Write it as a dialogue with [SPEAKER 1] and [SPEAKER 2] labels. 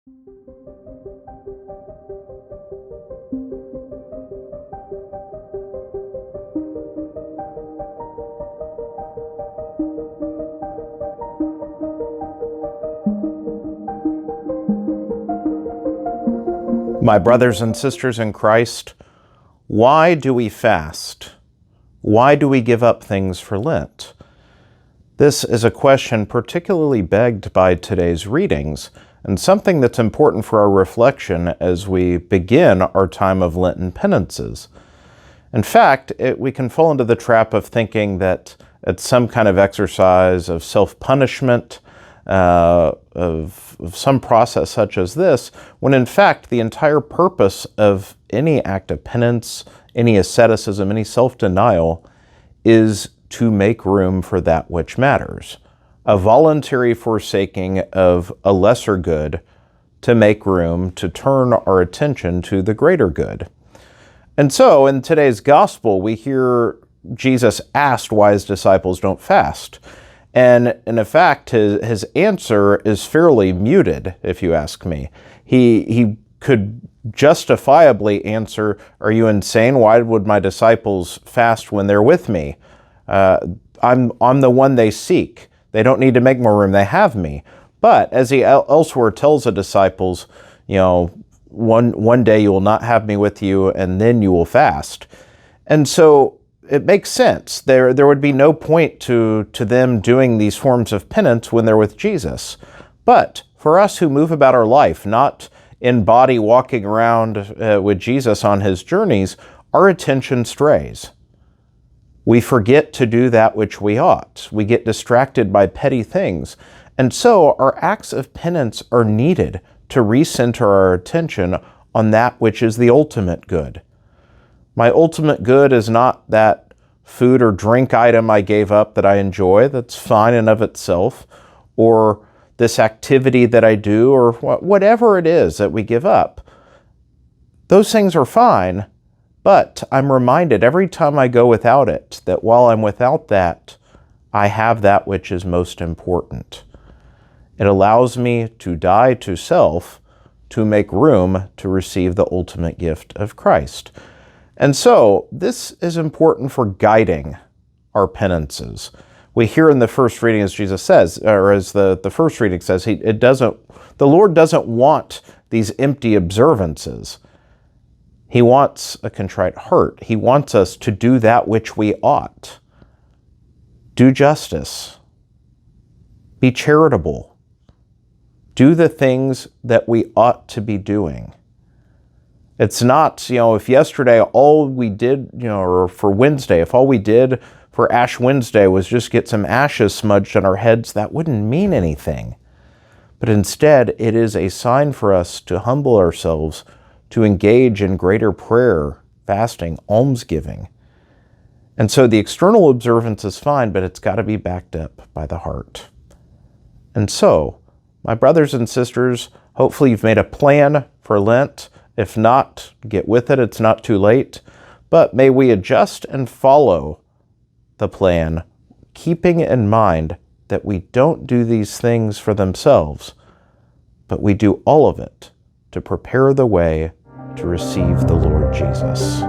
[SPEAKER 1] My brothers and sisters in Christ, why do we fast? Why do we give up things for Lent? This is a question particularly begged by today's readings, and something that's important for our reflection as we begin our time of Lenten penances. In fact, we can fall into the trap of thinking that it's some kind of exercise of self-punishment, of some process such as this, when in fact the entire purpose of any act of penance, any asceticism, any self-denial is to make room for that which matters. A voluntary forsaking of a lesser good to make room to turn our attention to the greater good. And so in today's gospel, we hear Jesus asked why his disciples don't fast. And in fact, his answer is fairly muted, if you ask me. He could justifiably answer, "Are you insane? Why would my disciples fast when they're with me? I'm the one they seek. They don't need to make more room. They have me." But as he elsewhere tells the disciples, one day you will not have me with you, and then you will fast. And so it makes sense. There would be no point to them doing these forms of penance when they're with Jesus. But for us who move about our life, not in body walking around with Jesus on his journeys, our attention strays. We forget to do that which we ought. We get distracted by petty things. And so our acts of penance are needed to recenter our attention on that which is the ultimate good. My ultimate good is not that food or drink item I gave up that I enjoy, that's fine in of itself, or this activity that I do, or whatever it is that we give up. Those things are fine, but I'm reminded every time I go without it that while I'm without that, I have that which is most important. It allows me to die to self to make room to receive the ultimate gift of Christ. And so this is important for guiding our penances. We hear in the first reading, as Jesus says, or as the first reading says, the Lord doesn't want these empty observances. He wants a contrite heart. He wants us to do that which we ought. Do justice. Be charitable. Do the things that we ought to be doing. It's not, if yesterday all we did, or for Wednesday, if all we did for Ash Wednesday was just get some ashes smudged on our heads, that wouldn't mean anything. But instead, it is a sign for us to humble ourselves, to engage in greater prayer, fasting, almsgiving. And so the external observance is fine, but it's got to be backed up by the heart. And so, my brothers and sisters, hopefully you've made a plan for Lent. If not, get with it. It's not too late. But may we adjust and follow the plan, keeping in mind that we don't do these things for themselves, but we do all of it to prepare the way to receive the Lord Jesus.